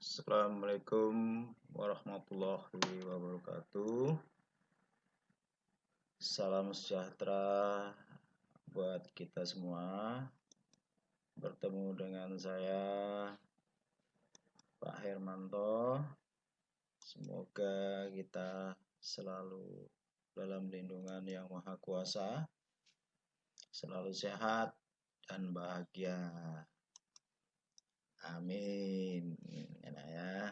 Assalamualaikum warahmatullahi wabarakatuh. Salam sejahtera buat kita semua. Bertemu dengan saya Pak Hermanto. Semoga kita selalu dalam lindungan Yang Maha Kuasa, selalu sehat dan bahagia. Amin. Enak ya.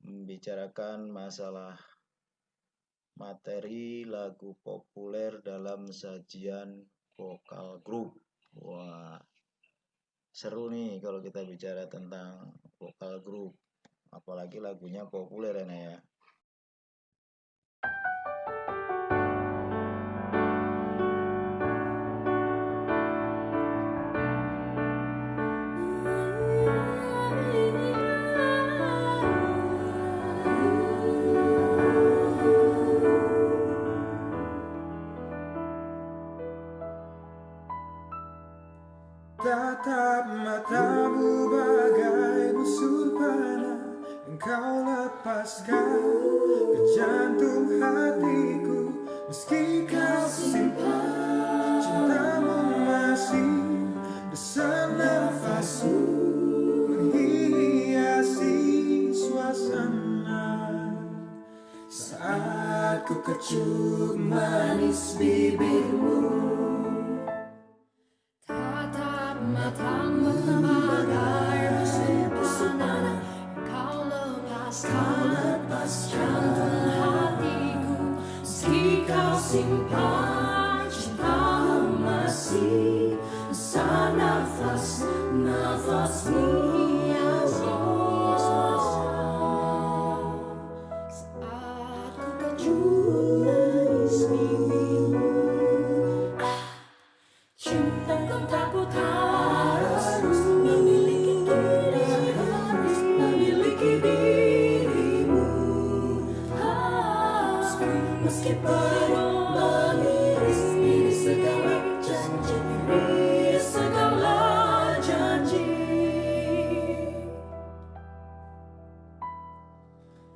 Membicarakan masalah materi lagu populer dalam sajian vokal group. Wah, seru nih kalau kita bicara tentang vokal group, apalagi lagunya populer ya. Tatap matamu bagai busur panah, engkau lepaskan ke jantung hatiku. Meski kau simpan cintamu masih desak nafasmu menghiasi suasana. Saat ku kecup manis bibirmu, matamu bagai busur panah, kau lepas jantung hatiku. Meski kau simpan cintamu masih desak nafasmu hiasi suasana. Saat ku kecup manis bibirmu, cintaku takut harus memiliki dirimu. Meski perih mengiris diri segala janji,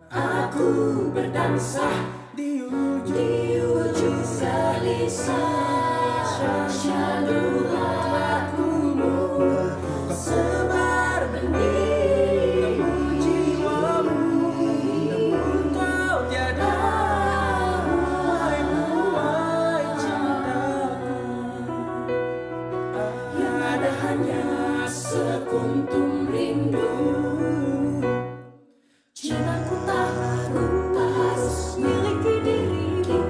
aku berdansa di ujung gelisah. Syahdu lagumu sebar benih jiwamu, kau tiada menuai cintaku. Ada hanya sekuntum rindu. Cintaku tak harus miliki dirimu.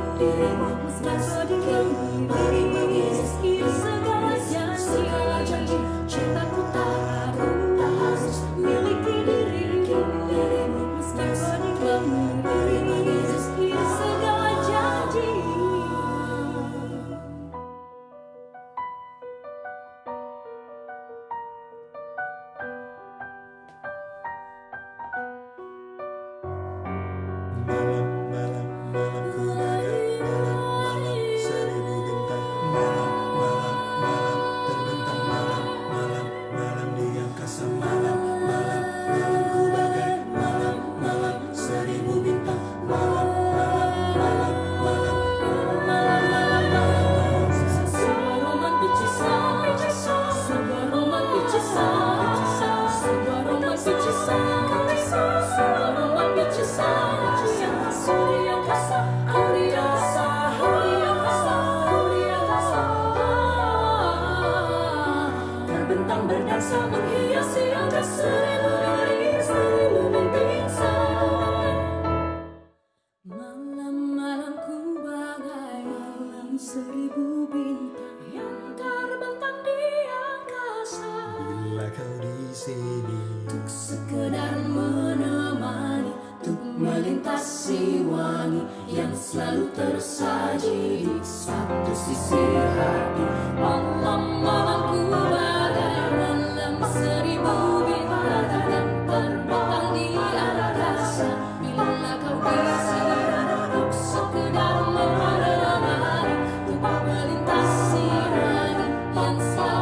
Tak sedikit beri mengiris segala janji. Cintaku tak harus miliki dirimu. Tak sedikit beri mengiris segala janji. malam ku bagai malam seribu bintang. Malam terbentang. Malam di angkasa. Malam ku bagai malam seribu bintang. Malam Sebuah roman picisan, sebuah roman picisan, sebuah roman picisan, sebuah roman picisan. Surya kasa, Surya kasa, Surya kasa, Surya kasa. Terbentang berdansa menghiasi angkasa seribu bintang. Malam-malamku bagai seribu bintang yang terbentang di angkasa. bila kau di sini, Untuk sekedar menemani, untuk melintasi wangi yang selalu tersaji di satu sisi hati. Malam-malamku bagai malam seribu bintang yang terbentang di angkasa. Bila kau di sini, untuk sekedar menemani, untuk melintasi wangi yang selalu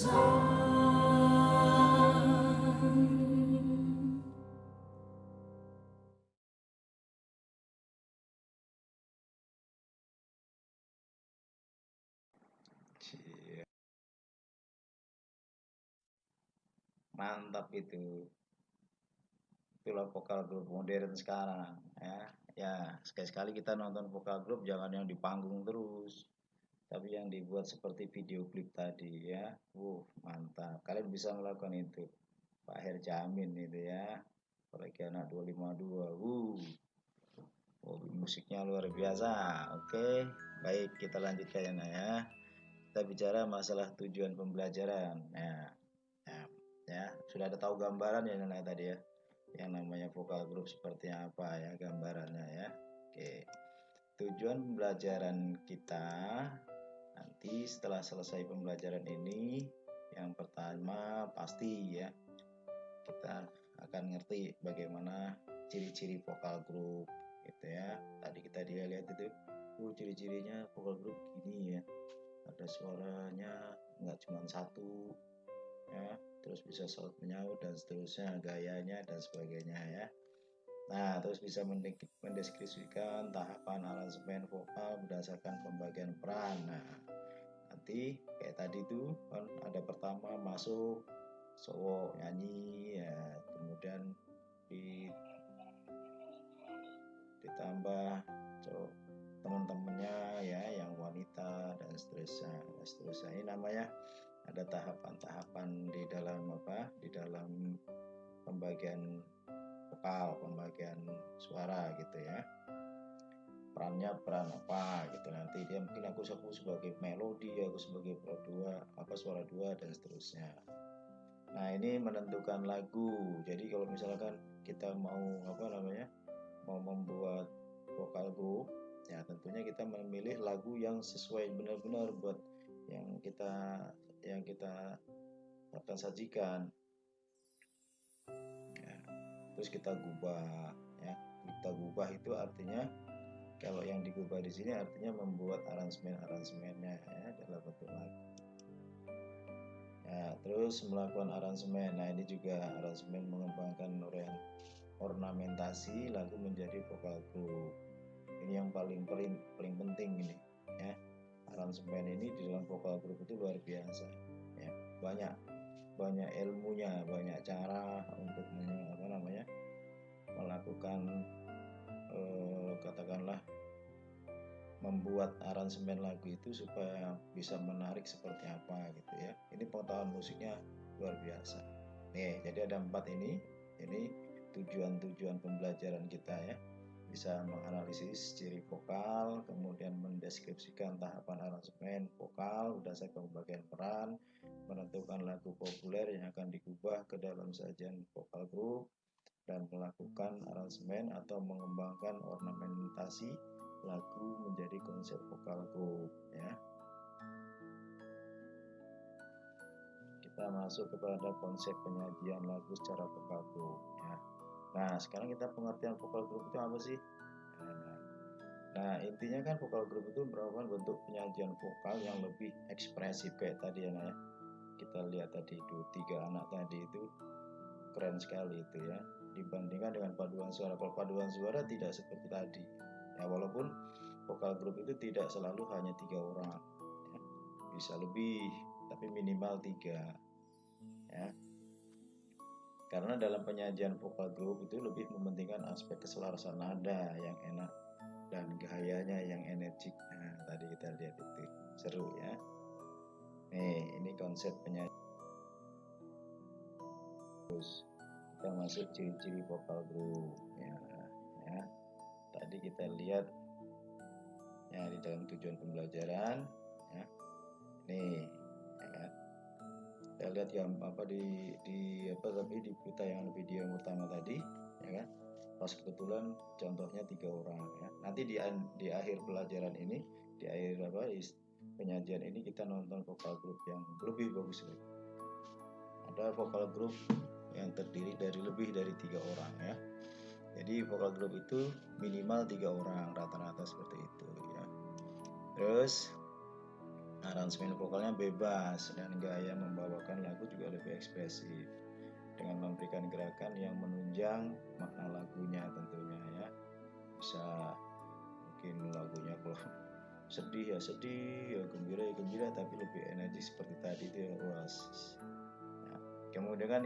Cie. Mantap itu. Itulah vokal grup modern sekarang ya. Ya, sekali-sekali kita nonton vokal grup jangan yang di panggung terus, tapi yang dibuat seperti video klip tadi ya. Mantap. Kalian bisa melakukan itu. Pak Her jamin itu ya. Apalagi anak 252. Musiknya luar biasa. Oke, baik kita lanjutkan ya. Kita bicara masalah tujuan pembelajaran. Ya, sudah ada tahu gambaran ya Nana tadi ya. Yang namanya vokal group seperti apa ya gambarannya ya. Oke. Tujuan pembelajaran kita nanti setelah selesai pembelajaran ini, yang pertama pasti ya kita akan ngerti bagaimana ciri-ciri vokal group gitu ya. Tadi kita lihat itu, ciri-cirinya vokal group gini ya. Ada suaranya nggak cuma satu ya, terus bisa saut menyaut dan seterusnya, gayanya dan sebagainya ya. Nah, terus bisa mendeskripsikan tahapan aransemen vokal berdasarkan pembagian peran. Nah, nanti kayak tadi tuh kan ada pertama masuk cowok nyanyi ya, kemudian ditambah cowok teman-temannya ya yang wanita dan seterusnya. Ini namanya ada tahapan-tahapan di dalam di dalam pembagian vokal, pembagian suara gitu ya. Perannya peran apa gitu, nanti dia mungkin aku sebagai melodi, aku sebagai suara dua dan seterusnya. Nah, ini menentukan lagu. Jadi kalau misalkan kita mau mau membuat vokal group ya, tentunya kita memilih lagu yang sesuai benar-benar buat yang kita akan sajikan ya. Terus kita gubah ya. Kita gubah itu artinya, kalau yang digubah di sini artinya membuat aransemennya ya dalam bentuk lagu. Ya, terus melakukan aransemen. Nah, ini juga aransemen mengembangkan ornamentasi lagu menjadi vokal group. Ini yang paling penting ini ya. Aransemen ini di dalam vokal group itu luar biasa ya. Banyak ilmunya, banyak cara untuk melakukan katakanlah membuat aransemen lagu itu supaya bisa menarik seperti apa gitu ya. Ini pengetahuan musiknya luar biasa. Nih, jadi ada 4 ini tujuan pembelajaran kita ya. Bisa menganalisis ciri vokal, kemudian mendeskripsikan tahapan aransemen vokal berdasarkan pembagian peran, menentukan lagu populer yang akan digubah ke dalam sajian vokal group, dan melakukan aransemen atau mengembangkan ornamentasi lagu menjadi konsep vokal group ya. Kita masuk kepada konsep penyajian lagu secara vokal group ya. Nah, sekarang kita pengertian vokal group itu apa sih? Nah, intinya kan vokal group itu merupakan bentuk penyajian vokal yang lebih ekspresif kayak tadi ya. Nah, kita lihat tadi itu 3 anak tadi itu keren sekali itu ya, dibandingkan dengan paduan suara. Kalau paduan suara tidak seperti tadi ya, walaupun vokal group itu tidak selalu hanya 3 orang ya, bisa lebih, tapi minimal 3 ya. Karena dalam penyajian vokal group itu lebih mementingkan aspek keselarasan nada yang enak dan gayanya yang energik. Nah, tadi kita lihat itu seru ya. Nih, ini konsep penyajian. Terus kita masuk ciri-ciri vokal group ya. Tadi kita lihat ya di dalam tujuan pembelajaran ya. Nih ya kan. Kita lihat yang di tayangan video yang pertama tadi ya kan. Pas kebetulan contohnya 3 orang ya. Nanti di akhir pelajaran ini, di akhir penyajian ini kita nonton vokal group yang lebih bagus lagi. Ada vokal group yang terdiri dari lebih dari 3 orang ya. Jadi vokal group itu minimal 3 orang, rata-rata seperti itu ya. Terus Aransemen vokalnya bebas dan gaya membawakan lagu juga lebih ekspresif dengan memberikan gerakan yang menunjang makna lagunya tentunya ya. Bisa mungkin lagunya kalau sedih ya sedih, ya gembira ya gembira, tapi lebih energi seperti tadi itu ya. Ya. Kemudian kan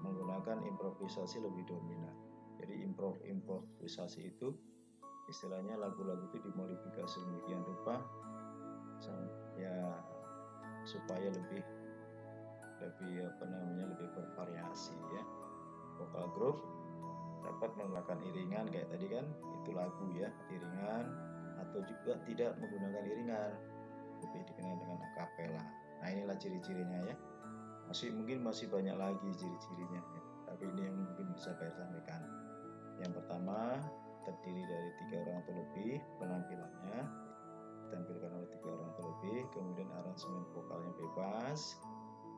menggunakan improvisasi lebih dominan. Jadi improvisasi itu istilahnya lagu-lagu itu dimodifikasi sedemikian rupa ya supaya lebih lebih bervariasi ya. Vokal group dapat menggunakan iringan kayak tadi kan, itu lagu ya, iringan, atau juga tidak menggunakan iringan, lebih dikenal dengan akapela. Nah inilah ciri-cirinya ya. Mungkin masih banyak lagi ciri-cirinya ya. Tapi ini yang mungkin bisa saya sampaikan. Yang pertama, terdiri dari 3 orang atau lebih, penampilannya ditampilkan oleh 3 orang atau lebih, kemudian aransemen vokalnya bebas,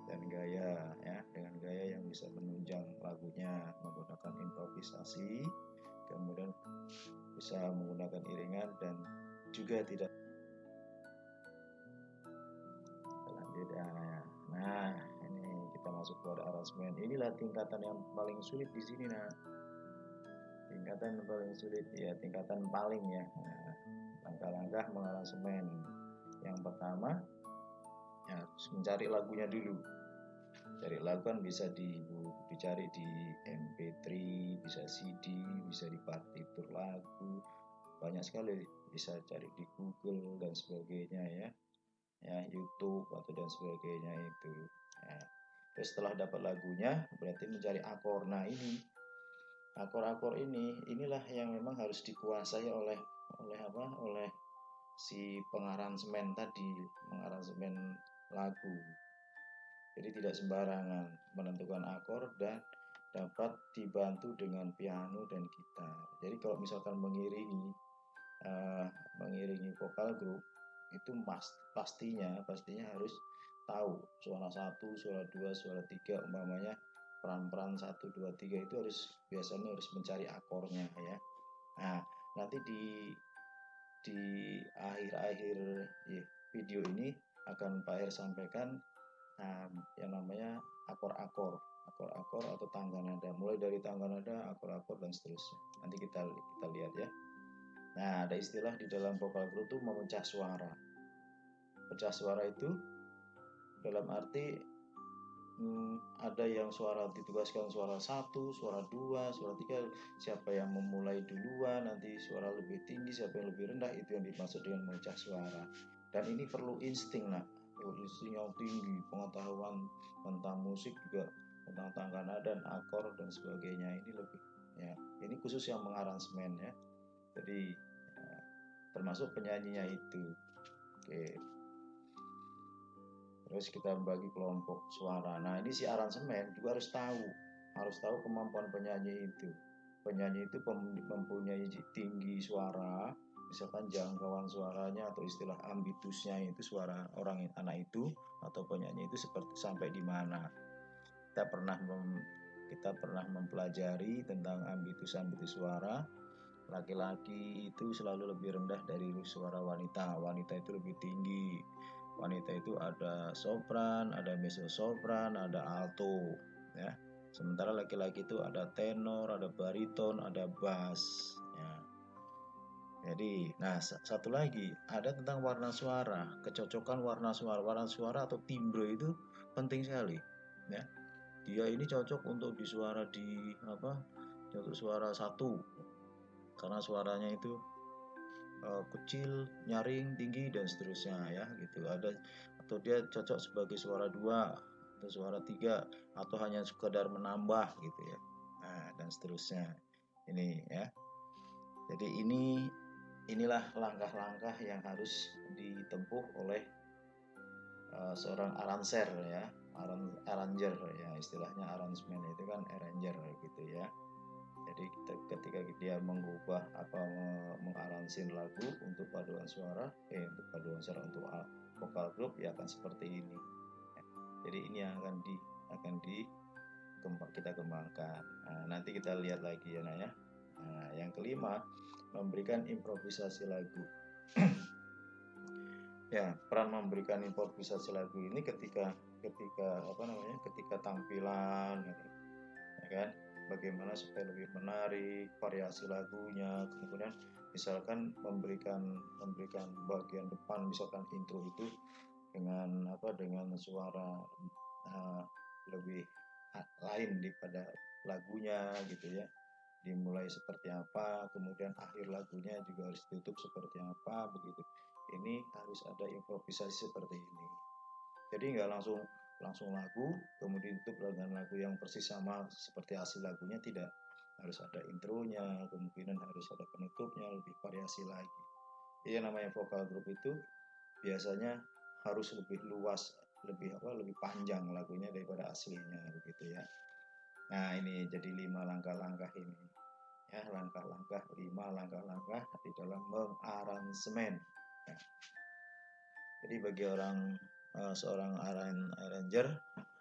dan gaya ya, dengan gaya yang bisa menunjang lagunya menggunakan improvisasi, kemudian bisa menggunakan iringan dan juga tidak lanjut. Nah ini kita masuk pada aransemen. Inilah tingkatan yang paling sulit di sini. Nah tingkatan paling sulit ya, tingkatan paling ya. Nah, langkah-langkah mengaransemen. Yang pertama ya, harus mencari lagunya dulu. Cari lagu kan bisa dicari di MP3, bisa CD, bisa di partitur lagu, banyak sekali, bisa cari di Google dan sebagainya ya, YouTube atau dan sebagainya itu. Ya. Terus setelah dapat lagunya, berarti mencari akor. Nah ini akor-akor inilah yang memang harus dikuasai oleh si pengaransemen tadi, mengaransemen lagu. Jadi tidak sembarangan menentukan akor dan dapat dibantu dengan piano dan gitar. Jadi kalau misalkan mengiringi vokal group itu pastinya harus tahu suara 1, suara 2, suara 3, umpamanya peran-peran 1, 2, 3 itu biasanya harus mencari akornya ya. Nah, nanti di akhir-akhir video ini akan Pak Her sampaikan yang namanya akor-akor atau tangga nada, mulai dari tangga nada, akor-akor dan seterusnya. Nanti kita lihat ya. Nah, ada istilah di dalam vokal group itu memecah suara. Pecah suara itu dalam arti ada yang suara ditugaskan suara 1, suara 2, suara 3, siapa yang memulai duluan, nanti suara lebih tinggi, siapa yang lebih rendah, itu yang dimaksud dengan memecah suara. Dan ini perlu insting insting yang tinggi, pengetahuan tentang musik juga, tentang tangga nada dan akor dan sebagainya, ini lebih ya, ini khusus yang mengaransemen ya. Jadi termasuk penyanyinya itu. Oke. Terus kita bagi kelompok suara. Nah ini si aransemen juga harus tahu kemampuan penyanyi itu. Penyanyi itu mempunyai tinggi suara, misalkan jangkauan suaranya atau istilah ambitusnya itu suara anak itu atau penyanyi itu seperti sampai di mana. Kita pernah mempelajari tentang ambitus suara. Laki-laki itu selalu lebih rendah dari suara wanita. Wanita itu lebih tinggi. Wanita itu ada sopran, ada mezzo-sopran, ada alto ya. Sementara laki-laki itu ada tenor, ada bariton, ada bass ya. Jadi, nah satu lagi ada tentang warna suara, kecocokan warna suara atau timbre itu penting sekali ya. Dia ini cocok untuk untuk suara 1 karena suaranya itu kecil, nyaring, tinggi dan seterusnya ya gitu. Atau dia cocok sebagai suara 2 atau suara 3 atau hanya sekedar menambah gitu ya. Nah, dan seterusnya. Ini ya. Jadi inilah langkah-langkah yang harus ditempuh oleh seorang aranser ya, arranger ya, istilahnya aransemen itu kan arranger gitu ya. Jadi ketika dia mengubah mengaransir lagu untuk paduan suara untuk vokal group ya akan seperti ini. Jadi ini yang akan kita kembangkan. Nah, nanti kita lihat lagi ya ya. Nah, yang kelima, memberikan improvisasi lagu. Ya, peran memberikan improvisasi lagu ini ketika ketika tampilan, ya kan, bagaimana supaya lebih menarik, variasi lagunya, kemudian misalkan memberikan bagian depan, misalkan intro itu dengan suara lebih lain daripada lagunya gitu ya, dimulai seperti apa, kemudian akhir lagunya juga harus ditutup seperti apa begitu. Ini harus ada improvisasi seperti ini. Jadi nggak langsung lagu, kemudian ditutup dengan lagu yang persis sama seperti asli lagunya, tidak. Harus ada intronya, kemungkinan harus ada penutupnya, lebih variasi lagi. Jadi yang namanya vokal group itu biasanya harus lebih luas, lebih panjang lagunya daripada aslinya begitu ya. Nah, ini jadi 5 langkah-langkah ini. Ya, 5 langkah-langkah di dalam mengaransemen. Ya. Jadi bagi seorang arranger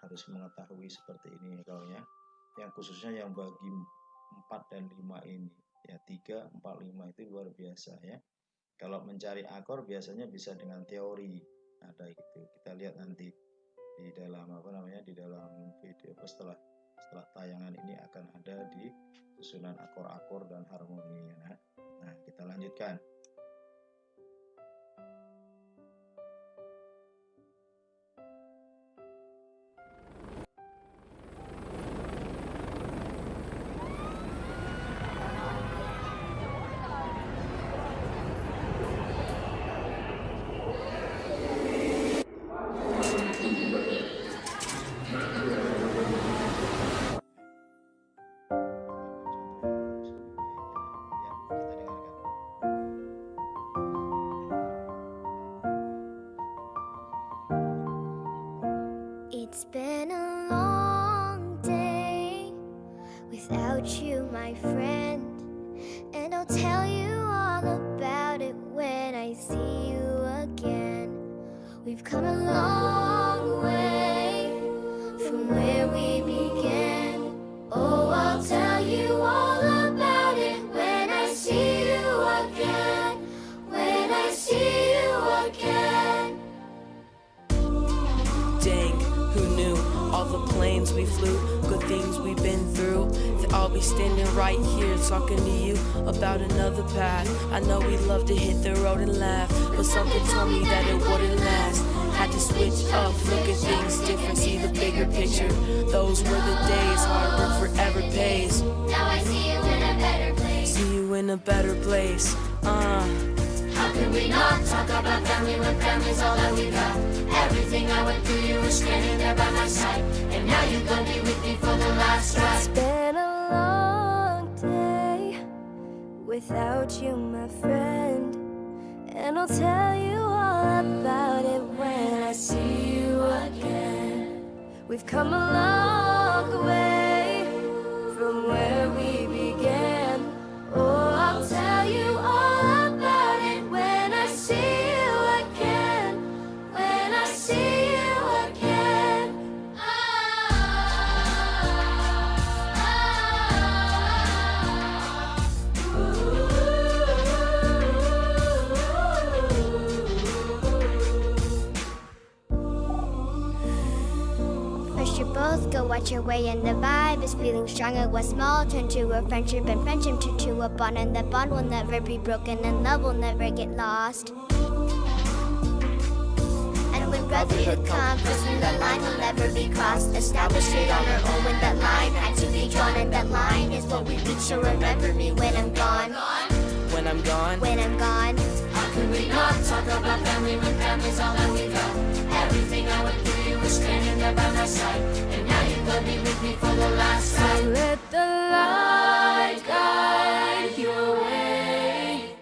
harus mengetahui seperti ini kalau ya. Yang khususnya yang bagi 4 dan 5 ini. Ya, 3, 4, 5 itu luar biasa ya. Kalau mencari akor biasanya bisa dengan teori. Ada gitu. Kita lihat nanti di dalam di dalam video setelah tayangan ini akan ada di susunan akor-akor dan harmoninya. Nah, kita lanjutkan. It's been a long day without you, my friend, and I'll tell you all about it when I see you again. We've come a long way from where we began. Oh, I'll tell you all about it when I see you again. When I see you again. Dang, who knew all the planes we flew, good things we've been through, I'll be standing right here talking to you about another path. I know we love to hit the road and laugh, but something told me that it wouldn't last. Had to switch up, look at things different, see the bigger picture. Those were the days, hard work forever pays. Now I see you in a better place. See you in a better place. How can we not talk about family when family's all that we got? Everything I went through, you were standing there by my side, and now you're gonna be with me for the last ride. It's been a long day without you, my friend, and I'll tell you all about it when I see you again. We've come a long way from where we began. Oh, I'll tell you all about it when I see you again. When I see you again. First you both go out your way and the vibe is feeling stronger. What's small turn to a friendship and friendship turn to a bond, and that bond will never be broken and love will never get lost. And when brotherhood comes, when that line will never be crossed, established it on our own when that line had to be drawn, and that line is what we reach. So remember me when I'm gone. When I'm gone, When I'm gone. How can we not talk about family when family's all that we got? Everything I went through, you were standing there by my side, and now you're gonna be with me for the last time. So let the light guide your way.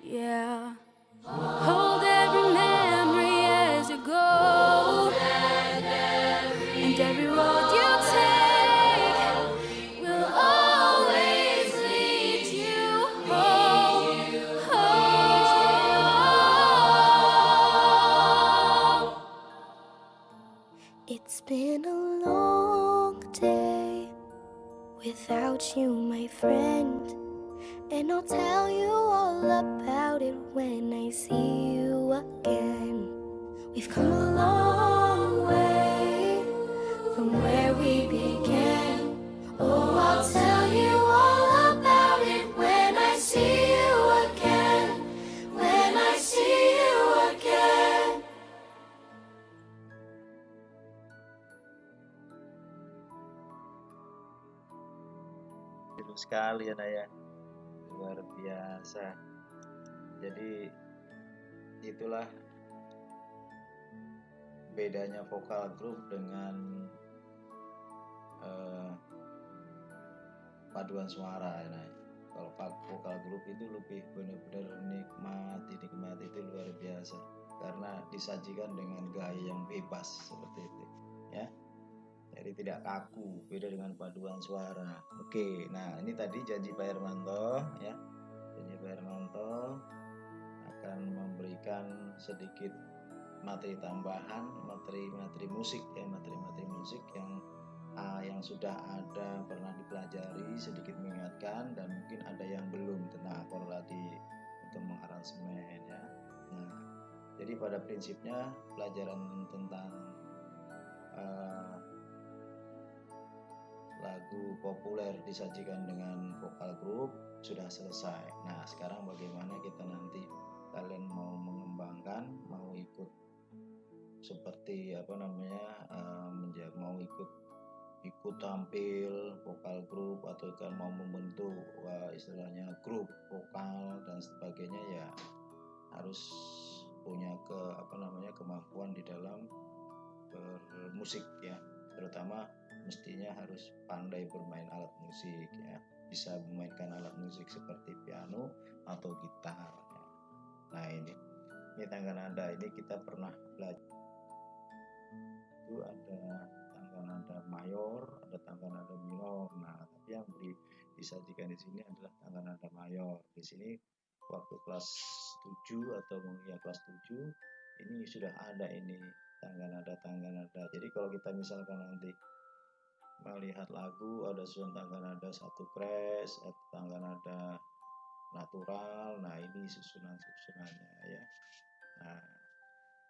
Yeah. Hold every memory as you go, and every road you take will always lead you home. It's been a long day without you, my friend, and I'll tell you all about it when I see you again. We've come a long way from where we began. Oh, I'll tell you all about it when I see you again. When I see you again. Seru sekali ya Naya, luar biasa. Jadi itulah bedanya vokal grup dengan paduan suara ya Nay. Kalau vokal grup itu lebih benar-benar nikmati itu luar biasa karena disajikan dengan gaya yang bebas seperti itu ya. Jadi tidak kaku, beda dengan paduan suara. Oke, nah ini tadi janji Pak Hermanto ya. Janji Pak Hermanto akan memberikan sedikit materi tambahan, materi musik ya, materi musik yang sudah ada pernah dipelajari, sedikit mengingatkan dan mungkin ada yang belum tentang akor tadi untuk mengaransemen ya. Nah, jadi pada prinsipnya pelajaran tentang lagu populer disajikan dengan vokal grup sudah selesai. Nah, sekarang bagaimana kita nanti kalian mau mengembangkan, mau ikut seperti mau ikut tampil vokal grup atau kan mau membentuk istilahnya grup vokal dan sebagainya ya harus punya kemampuan di dalam bermusik ya, terutama mestinya harus pandai bermain alat musik ya, bisa memainkan alat musik seperti piano atau gitar ya. Nah ini tangga nada ini kita pernah belajar itu ada tangga nada mayor, ada tangga nada minor. Nah tapi yang disajikan di sini adalah tangga nada mayor. Di sini waktu kelas 7 atau mungkin kelas 7 ini sudah ada ini tangga nada. Jadi kalau kita misalkan nanti melihat lagu ada susunan tangga nada 1 crash atau tangga nada natural, nah ini susunannya ya. Nah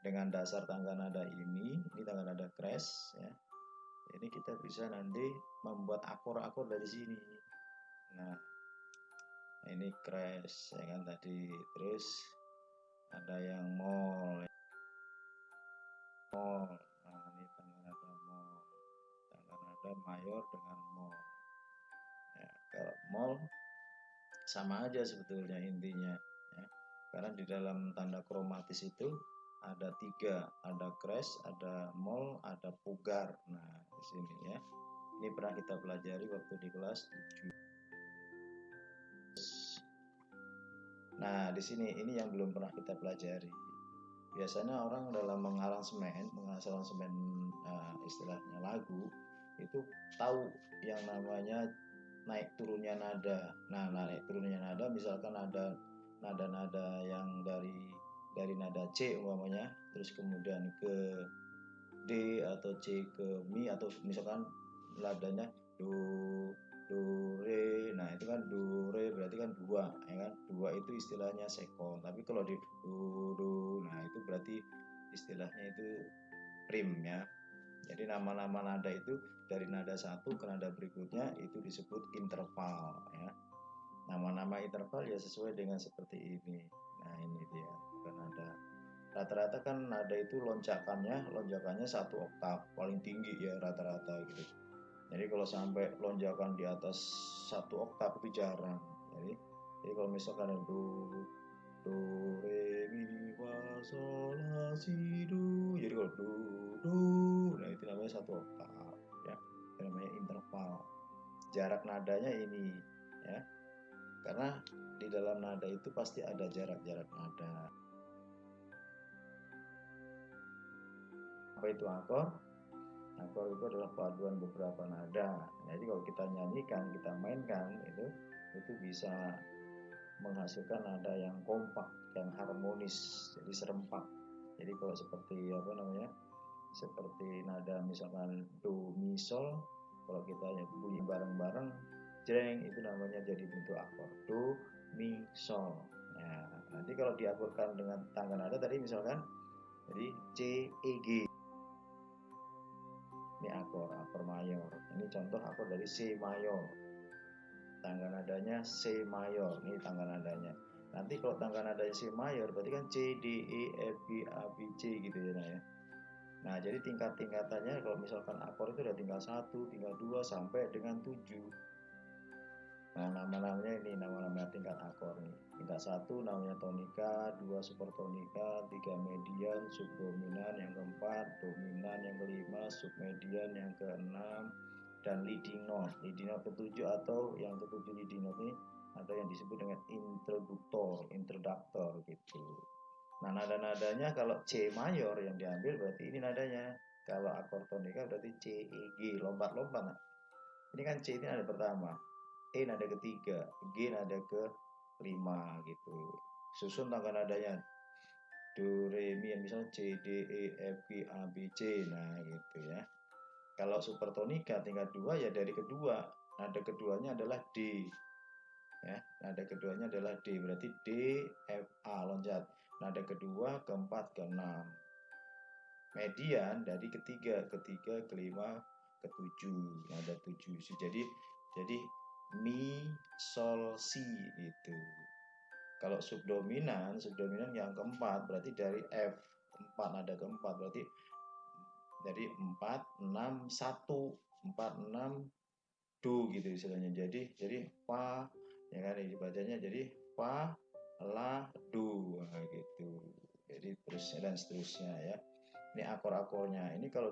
dengan dasar tangga nada ini tangga nada crash ya, ini kita bisa nanti membuat akor-akor dari sini. Nah ini crash ya kan tadi, terus ada yang mol. Nah ini tangga nada mol, tangga nada mayor dengan mol ya. Kalau mol sama aja sebetulnya intinya ya, karena di dalam tanda kromatis itu ada 3, ada crash, ada mol, ada pugar. Nah di sini ya, ini pernah kita pelajari waktu di kelas 7. Nah di sini ini yang belum pernah kita pelajari. Biasanya orang dalam mengaransemen istilahnya lagu itu tahu yang namanya naik turunnya nada. Nah naik turunnya nada misalkan ada nada-nada yang dari nada C umpamanya, terus kemudian ke D atau C ke Mi, atau misalkan nadanya do re. Nah itu kan do re berarti kan 2 ya kan, 2 itu istilahnya sekon. Tapi kalau di do nah itu berarti istilahnya itu prim ya. Jadi nama-nama nada itu dari nada 1 ke nada berikutnya itu disebut interval ya. Nama-nama interval ya sesuai dengan seperti ini. Nah ini dia nada. Rata-rata kan nada itu lonjakannya 1 oktav paling tinggi ya rata-rata gitu. Jadi kalau sampai lonjakan di atas 1 oktav itu jarang. Jadi kalau misalkan do re mi fa sol la si do, jadi kalau do nah itu namanya 1 oktav ya, itu namanya interval. Jarak nadanya ini ya, karena di dalam nada itu pasti ada jarak-jarak nada. Apa itu akor? Akor itu adalah paduan beberapa nada. Jadi kalau kita nyanyikan, kita mainkan itu bisa menghasilkan nada yang kompak, yang harmonis, jadi serempak. Jadi kalau seperti seperti nada misalkan do mi sol, kalau kita bunyi bareng-bareng jreng itu namanya jadi bentuk akor do mi sol. Nah nanti kalau diakurkan dengan tangga nada tadi misalkan Jadi C, E, G. Ini akor mayor. Ini contoh akor dari C mayor. Tangga nadanya C mayor. Ini tangga nadanya. Nanti kalau tangga nadanya C mayor berarti kan C, D, E, F, G, A, B, C gitu ya. Nah, jadi tingkat-tingkatannya kalau misalkan akor itu ada tinggal 1, tinggal 2 sampai dengan 7. Nah, nama-namanya ini nama-nama tingkat akor nih. Tingkat 1 namanya tonika, 2 supertonika, 3 median, subdominan, yang keempat dominan, yang kelima submedian, yang keenam dan leading note. Leading note ke-7 atau yang ke-7 leading note ini atau yang disebut dengan introductor gitu. Nah, nada-nadanya kalau C mayor yang diambil berarti ini nadanya. Kalau akor tonika berarti C, E, G, lompat-lompat. Nah, ini kan C ini nada pertama. E nada ketiga, G nada ke-5 gitu. Susun tangga nadanya do, re, mi, misalnya C, D, E, F, G, A, B, C. Nah gitu ya. Kalau supertonika tingkat 2 ya dari kedua. Nada keduanya adalah D. Ya, nada keduanya adalah D. Berarti D, F, A loncat. Nada kedua, keempat, keenam. Median dari ketiga, kelima, ketujuh. Nada 7. Jadi mi, sol, si itu. Kalau subdominan yang keempat berarti dari F 4 nada keempat berarti dari 4 6 1 4 6 do gitu istilahnya. Jadi fa ya kan dibacanya jadi fa la do gitu. Jadi terusnya dan seterusnya ya. Ini akor-akornya. Ini kalau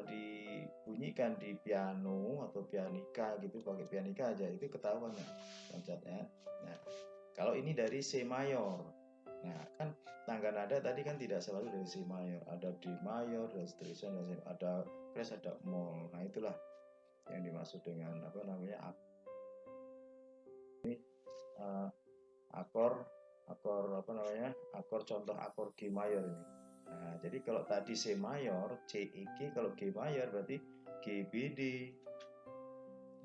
dibunyikan di piano atau pianika gitu, pakai pianika aja itu ketahuan ya loncatnya. Nah, kalau ini dari C mayor. Nah, kan tangga nada tadi kan tidak selalu dari C mayor, ada D mayor dan seterusnya, ada crash, ada mol. Nah, itulah yang dimaksud dengan apa namanya akor apa namanya akor contoh akor G mayor ini. Nah, jadi kalau tadi C mayor, C, E, G, kalau G mayor berarti G, B, D.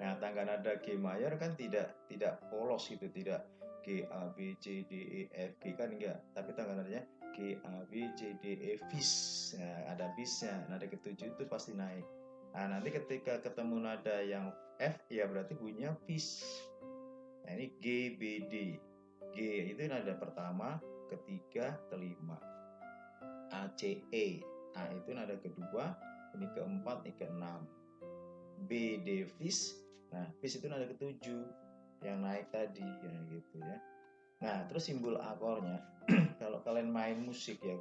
Nah, tangga nada G mayor kan tidak polos gitu, tidak G, A, B, C, D, E, F, G kan enggak. Tapi tangga nadanya G, A, B, C, D, E, vis. Nah, ada visnya. Nada ketujuh itu pasti naik. Nah, nanti ketika ketemu nada yang F, ya berarti bunyinya vis. Nah, ini G, B, D. G itu nada pertama, ketiga, kelima. A, C, E. A itu nada kedua, ini keempat, ini keenam. B, D, vis. Nah, vis itu nada ketujuh yang naik tadi ya gitu ya. Nah, terus simbol akornya kalau kalian main musik ya,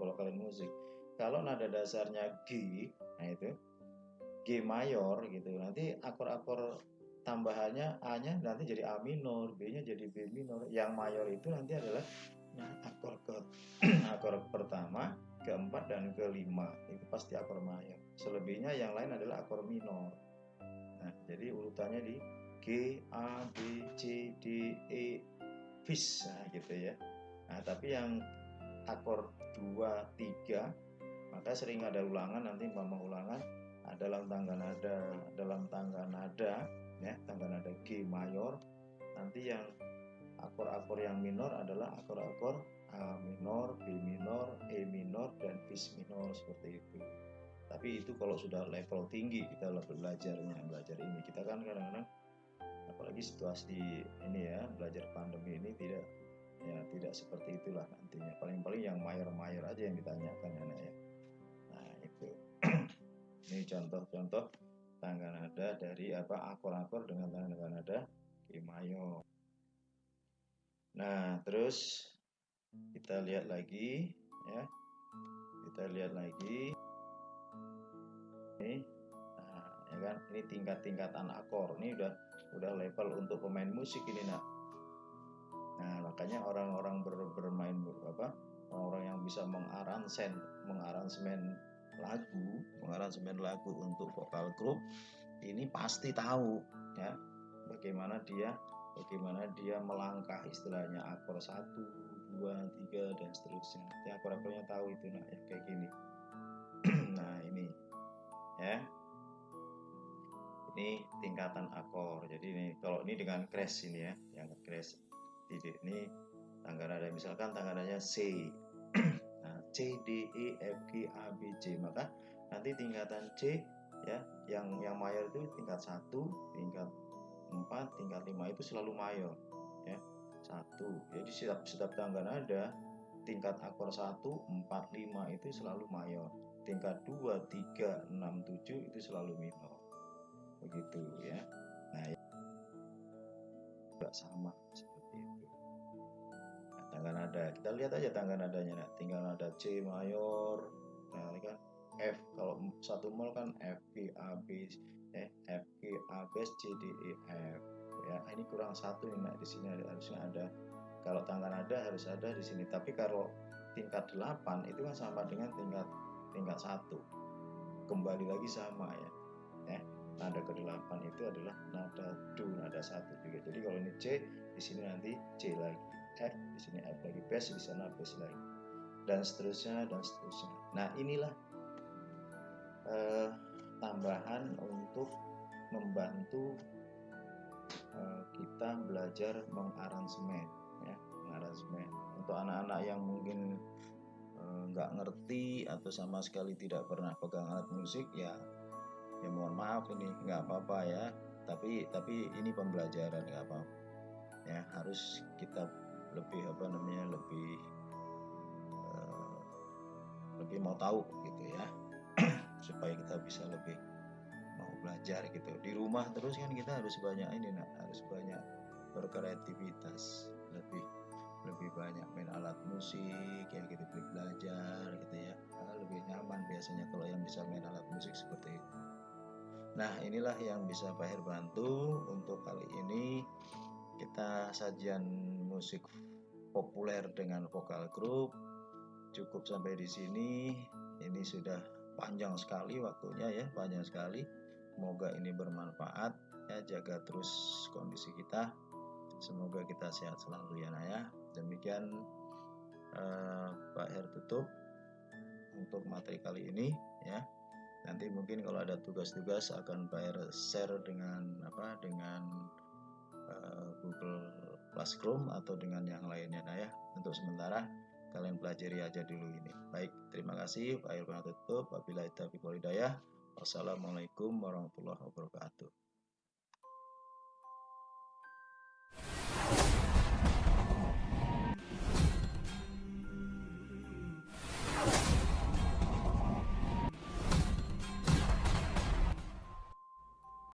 kalau nada dasarnya G, nah itu G mayor gitu. Nanti akor-akor tambahannya A-nya nanti jadi A minor, B-nya jadi B minor. Yang mayor itu nanti adalah akor pertama, keempat dan kelima itu pasti akor mayor. Selebihnya yang lain adalah akor minor. Nah, jadi urutannya di G, A, B, C, D, E, vis, nah gitu ya. Nah, tapi yang akor 2, 3 maka sering ada ulangan, nanti ulangan dalam tangga nada ya, tangga nada G mayor. Nanti yang akor-akor yang minor adalah akor-akor A minor, B minor, E minor, dan vis minor seperti itu. Tapi itu kalau sudah level tinggi kita belajar ini. Kita kan kadang-kadang apalagi situasi ini ya, belajar pandemi ini tidak seperti itulah nantinya. Paling-paling yang mayor-mayor aja yang ditanyakan anak ya. Nah, itu. Ini contoh-contoh tangga nada dari akor-akor dengan tangga nada G mayor. Nah, terus kita lihat lagi ya. Ini nah, ya kan, ini tingkat-tingkatan akor. Ini udah level untuk pemain musik ini, nak. Nah, makanya orang-orang bermain orang yang bisa mengaransemen lagu untuk vokal grup ini pasti tahu ya bagaimana dia melangkah istilahnya akor 1, 2, 3 dan seterusnya. Nanti akor-akornya tahu itu ya kayak gini. Nah, ini ya. Ini tingkatan akor. Jadi ini kalau ini dengan crash ini ya, yang crash. Ini tangga nada misalkan tangga nadanya C. Nah, C, D, E, F, G, A, B, C. Maka nanti tingkatan C ya, yang mayor itu tingkat 1, tingkat 4, tingkat 5 itu selalu mayor ya. 1. Jadi setiap tangga nada tingkat akor 1, 4, 5 itu selalu mayor. Tingkat 2, 3, 6, 7 itu selalu minor. Begitu ya. Nah, juga sama seperti itu. Nah, tangga nada, kita lihat aja tangga nadanya. Nah, tinggal nada C mayor. Nah, ini kan F, kalau 1 mol kan F, G, A, B, F, G, A, B, C, D, E, F. Ya, ini kurang 1 nih, nah di sini harusnya ada. Kalau tangga nada harus ada di sini. Tapi kalau tingkat 8 itu kan sama dengan tingkat 1. Kembali lagi sama ya. Nada ke-8 itu adalah nada do, nada 1 juga. Jadi kalau ini C, di sini nanti C lagi. F, di sini F lagi, bass di sana bass lagi. Dan seterusnya dan seterusnya. Nah, inilah tambahan untuk membantu kita belajar mengaransemen ya, mengaransemen. Untuk anak-anak yang mungkin nggak ngerti atau sama sekali tidak pernah pegang alat musik ya mohon maaf, ini nggak apa-apa ya, tapi ini pembelajaran, nggak apa-apa ya, harus kita lebih lebih mau tahu gitu ya supaya kita bisa lebih mau belajar gitu. Di rumah terus kan kita harus banyak harus banyak berkreativitas, lebih banyak main alat musik ya gitu, belajar gitu ya. Lebih nyaman biasanya kalau yang bisa main alat musik seperti itu. Nah, inilah yang bisa Pak Her bantu untuk kali ini. Kita sajian musik populer dengan vokal grup cukup sampai di sini. Ini sudah panjang sekali waktunya ya, panjang sekali. Semoga ini bermanfaat ya, jaga terus kondisi kita. Semoga kita sehat selalu ya Nak ya. Demikian Pak Her tutup untuk materi kali ini ya. Nanti mungkin kalau ada tugas-tugas akan Pak Her share dengan Google Classroom atau dengan yang lainnya Nah ya. Untuk sementara kalian pelajari aja dulu ini. Baik, terima kasih Pak Her tutup. Wabillahi taufiq wal hidayah. Wassalamualaikum warahmatullahi wabarakatuh.